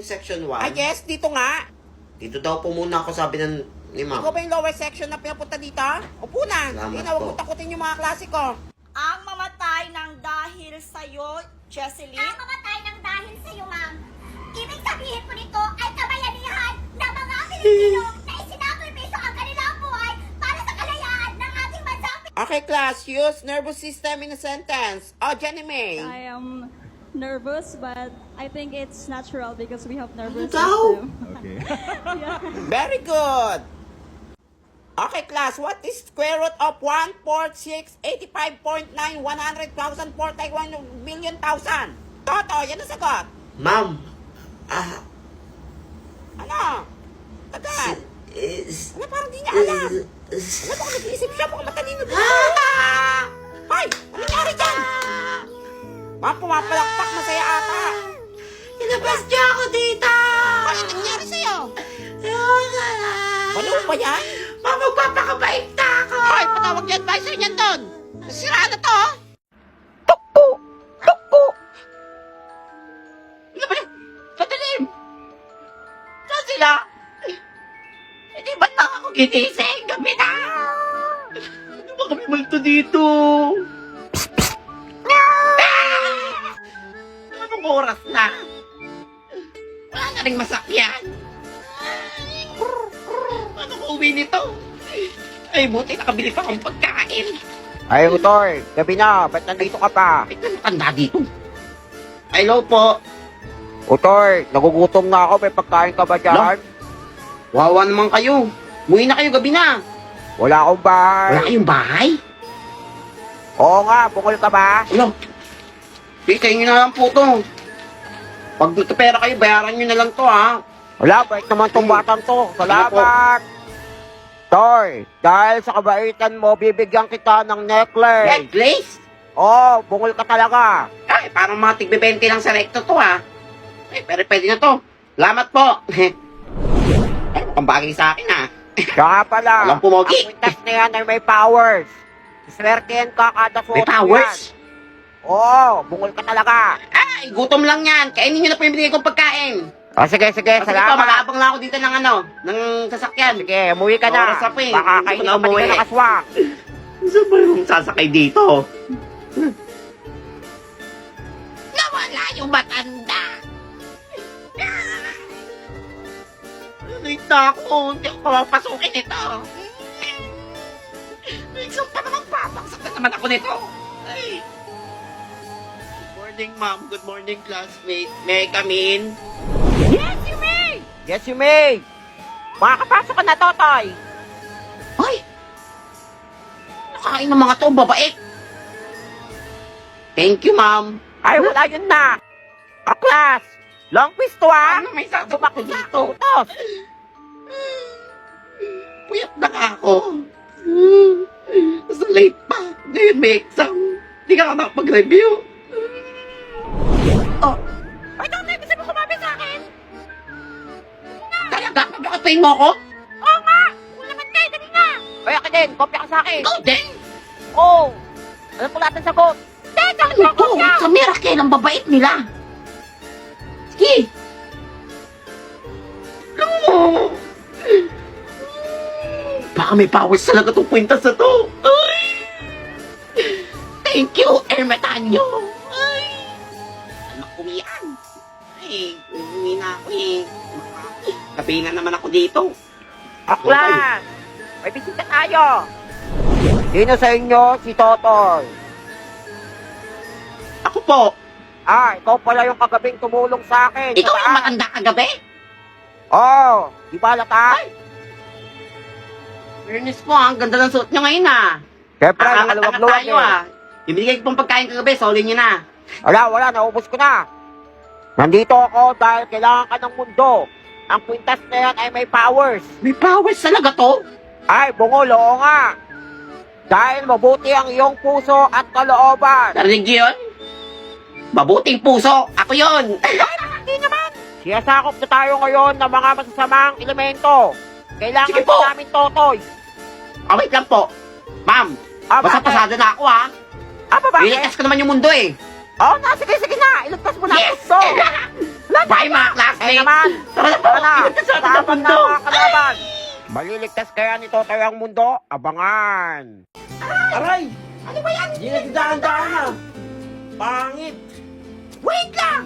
section 1? Ah, yes, dito nga. Dito daw po muna ako, sabi ni ma'am. Ikaw ba yung lower section na pinapunta dito? Upo na. Salamat Hindi na, huwag po. mo takutin yung mga klase ko. Ang mamatay ng dahil sa'yo, Jesseline? Ang mamatay ng dahil sa'yo, ma'am. Ibig sabihin po nito ay kabayanihan ng mga Pilipino na isinakripisyo ang kanilang buhay para sa kalayaan ng ating bansa. Okay, class. Use nervous system in a sentence. Oh, Jenny May. I am nervous, but I think it's natural because we have nervous Ikaw? system. Okay. Very good. Okay, class. What is square root of 14685.9 100,000 41 million thousand? Toto, yan ang sagot. Ma'am, Ano? Tagal. is... Ano, parang di niya alam. Ano ba kung nag-iisip siya? Mukhang matalino din. Hoy! Ano nangyari dyan? Ma'am, pumapalakpak. Masaya ata. Inabas niya ako dito! Ano nangyari sa'yo? Ayun. Baliw ba yan? Ma'am, magpapakabait na ako! Hoy, patawag niya advisor niyan doon. Nasiraan na to. Tukpo! Tukpo! Ano ba yan? Patalim! Saan sila? Hindi ba't lang ako ginising? Gabi na! Ano ba kami multo dito? Anong oras na? Wala na rin masakyan. Ano ko uwi nito? Ay, buti nakabili pa akong pagkain. Ay, Utoy, gabi na, ba't nandito ka pa? Ay, ano tanda dito? Hello po. Utoy, nagugutom na ako, may pagkain ka ba dyan? Wawa naman kayo. Muwi na kayo, gabi na. Wala akong bahay. Wala kayong bahay? Oo nga, bukol ka ba? Alam, pikain nyo na lang po to. Pag dito pera kayo, bayaran nyo na lang to, ha? Wala, bait naman tong batang to. Salamat! Toy, dahil sa kabaitan mo, bibigyan kita ng necklace. Necklace? Oo, bukol ka talaga. Ay, parang mga tigbe-20 lang sa recto to, ha? Ay, pero pwede na to. Salamat po. Ay, pambagay sa akin, ha? Kaya pala, Walang pumogi. ang kwintas na yan ay may powers. Swertihan ka kada May suot mo powers? yan. Oo, bungol ka talaga. Ay, gutom lang yan. Kainin nyo na po yung binigay kong pagkain. O sige, sige, Kasi ito, salamat. mag-aabang lang ako dito ng ano, ng sasakyan. Sige, umuwi ka na. Oras na po eh. Baka Hindi ko kainin na ka pa umuwi. rin ka nakaswak. Saan ba yung sasakay dito? Nawala yung matanda. Late na ako. Hindi ako papasukin ito. Minsan pa naman papaksak na naman ako nito. Ay. Good morning, ma'am. Good morning, classmate. May I come in? Yes, you may! Yes, you may. Makakapasok ka na, Totoy. Hoy! Nakain ng mga to, babait. Thank you, ma'am. Ay, wala yun na. O, class. Long quiz to, ah. Ano may sasagot Bumakit ko sa dito? utos. Puyat na nga ako. Sa late pa. Ngayon may exam. Hindi ka nakapag-review. Ay, Totoy, gusto mo kumabi sa akin? Talaga, pagkakatayin mo ako? Oo nga! Kung naman kayo, dali na! Ay, akin din. Kopya ka sa akin. Ikaw din. Oo. Alam ko lahat ng sagot. Teka, Ano to? Sa miracle, ang babait nila. Sige. Alam mo. Baka may powers talaga itong kwintas na to. Ay. Thank you, Ermitanyo. Ay. Anak ko yan. Ay, uwi na ako eh. Gabi na naman ako dito. O, class. May bisita tayo. Sino sa inyo si Totoy? Ako po. Ah, ikaw pala yung kagabing tumulong sa akin. Ikaw yung matanda kagabi? Oo. Di ba lata? Ernest po, ang ganda ng suot nyo ngayon ah. Siyempre, Angat-angat nakaluwag-luwag tayo eh. ah. Yung binigay ko pong pagkain kagabi, solid nyo na. Wala, naubos ko na. Nandito ako dahil kailangan ka ng mundo. Ang kwintas na yan ay may powers. May powers talaga to? Ay, bungol, oo nga. Dahil mabuti ang iyong puso at kalooban. Narinig nyo yun? Mabuting puso, ako yun. Siyasakop na tayo ngayon ng mga masasamang elemento. Kailangan Sige po. din namin, Totoy. Wait lang po. Ma'am, basta bakit? pasado na ako ha. Bakit? Liligtas ko naman yung mundo eh. Oo na, sige na. Ilagpas mo na ang Yes! gusto. Bye mga Ay classmates! naman! Tara na po! Tara na! Iligtas natin ang Laban na mundo! mga kalaban! Maliligtas kaya ni Totoy ang mundo? Abangan! Aray! Ano ba yan? Hindi nagdaan-daan na. Pangit. Wait lang!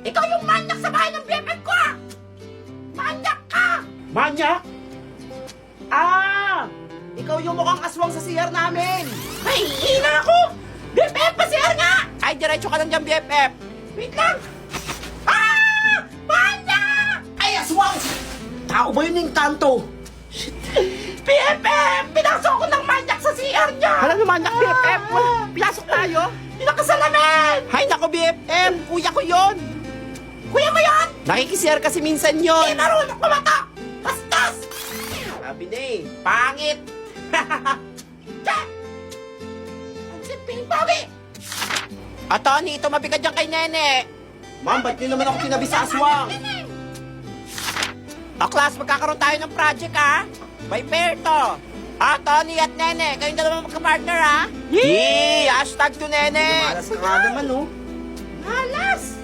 Ikaw yung manyak sa bahay ng BFF ko ah! Manyak ka! Manyak? Ah! Ikaw yung mukhang aswang sa CR namin. Ay, hina ako! BFF pa siya nga! Ay, diretso ka lang dyan, BFF. Wait lang! Ah! Manyak! Ay, aswang! Tao ba yun yung kanto? BFF! Pinasok ko ng manyak sa CR niya! Hala naman, nak, BFF. Pinasok tayo. Pinakasalamin! Hay nako, BFF. Kuya ko yon. Kuya mo yan! Nakikisir kasi minsan yon. Di marunong kumata! Bastos! Sabi na eh, pangit. Check! Ang simpleng pogi! At Tony, ito mabigat dyan kay Nene. Ma'am, ba't niyo naman ako tinabi sa aswang? Class, magkakaroon tayo ng project, ha? By pair to. Tony at Nene, kayong dalawa magka-partner, ha? Yee! Hashtag to Nene! Malas ka nga naman, oh. Malas!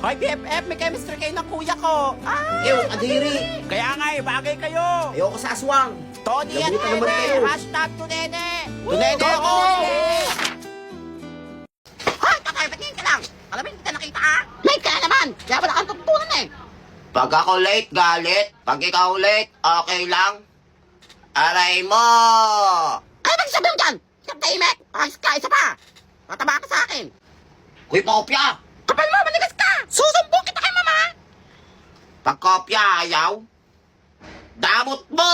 Hoy, BFF, may chemistry kayo ng kuya ko. Ew, adiri. Kaya nga, bagay kayo. Ayoko sa aswang. Tony at Labutan naman Nene, kayo. hashtag to Nene. To Nene ako. Hoy, Totoy, ba't ngayon ka lang? Alam mo, hindi ka nakita ah? Late ka na naman! Kaya wala kang tutunan eh! Pag ako late, galit. Pag ikaw late, okay lang. Aray mo! Ano bang sabi mo dyan? Katahimik! Ayos ka, isa pa! Tataba ka sa akin! Uy, pakopya! Kapal mo, manigas ka! Susumbong kita kay mama! Pag kopya ayaw, damot mo!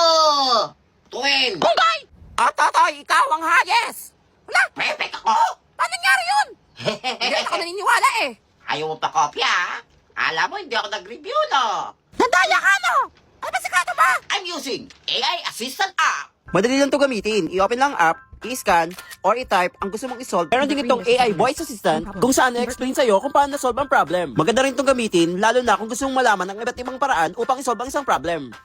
Tuwin! Gunggay! Totoy, ikaw ang hayes. Wala! Pepek ako! Paano nangyari yun? Hindi ako naniniwala eh! Ayaw mo pa kopya, ha? Alam mo, hindi ako nag-review, no? Nandaya ka no? Ano ba sikreto mo? I'm using AI Assistant app. Madali lang to gamitin. I-open lang ang app, i-scan, or i-type ang gusto mong i-solve. Meron din itong AI voice assistant kung saan na-explain sa'yo kung paano na-solve ang problem. Maganda rin itong gamitin, lalo na kung gusto mong malaman ang iba't ibang paraan upang i-solve ang isang problem.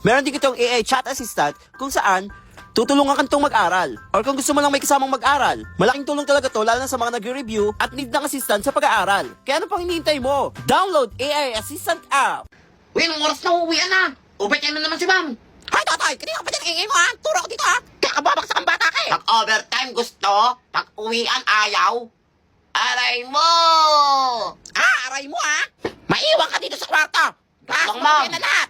Meron din itong AI chat assistant kung saan tutulungan ka nitong mag-aral. Or kung gusto mo lang may kasamang mag-aral. Malaking tulong talaga to lalo na sa mga nagre-review at need ng assistant sa pag-aaral. Kaya ano pang hinihintay mo? Download AI Assistant app! Uy, anong oras na uuwian na? Overtime na naman si ma'am. Hoy, Totoy! Kanina ka pa dyan ingay mo ha? Turo ko dito ha? Kaya kababaksak ang bata ka eh! Pag overtime gusto, pag uwian ayaw, aray mo! Aray mo ha? Maiwan ka dito sa kwarto! Lang, ma'am. Pasok na lahat!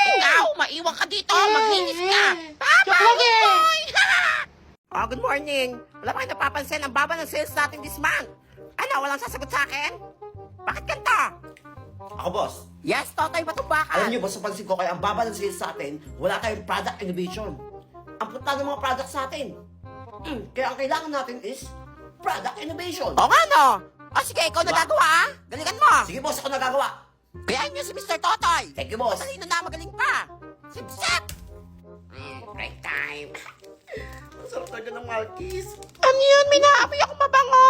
Ikaw, maiwan ka dito! Maglinis ka! Papa! Boy! Good morning. Wala pa kayo napapansin ang baba ng sales natin this month. Ano, walang sasagot sa akin? Bakit ganito? Ako, boss. Yes, Totoy, matubakan. Alam niyo, boss, sa pansin ko, kaya ang baba ng sales sa atin, wala tayong product innovation. Ang punta ng mga products sa atin. Kaya ang kailangan natin is product innovation. O nga no? O sige, ikaw nagagawa ha? Galingan mo. Sige, boss, ako nagagawa. Kaya niyo si Mr. Totoy. Thank you, boss. Matalino na, magaling pa. Sip-sip. Break time. Sarap talaga ng Malkis. Ano yun? May naamoy ako mabango.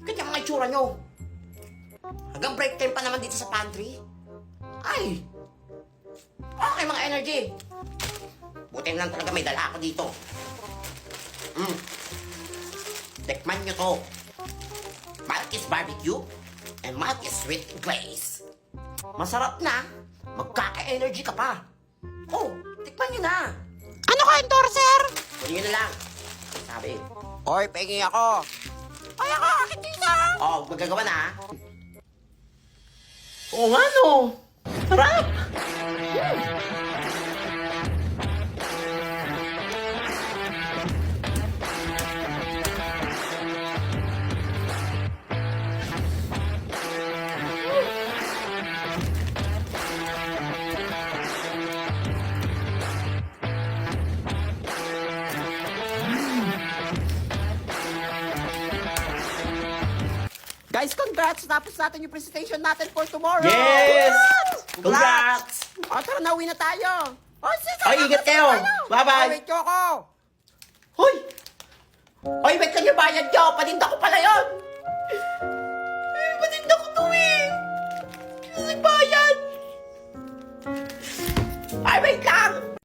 Kanya ang itsura nyo. Hanggang break time pa naman dito sa pantry. Ay! Okay, mga energy. Buti lang talaga may dala ako dito. Tikman nyo to. Malkis Barbecue and Malkis Sweet Glaze. Masarap na. Magkaka-energy ka pa. Oh, tikman nyo na. Ano ka, endorser? Kunin nyo na lang. Sabi. Hoy, pengi ako. Ay, ako, akin dito. Oh, magagawa na, ha? Oo nga, no. Sarap. Guys, congrats! Tapos natin yung presentation natin for tomorrow. Yes! Congrats! O, tara, nauwi na tayo. O, sige, Ay, ingat kayo. Bye-bye. Ay, wait ko ako. Hoy! Hoy, wait lang yung bayad nyo. Paninda ko pala yun. Paninda ko to eh. Kasi bayad. Ay, wait lang.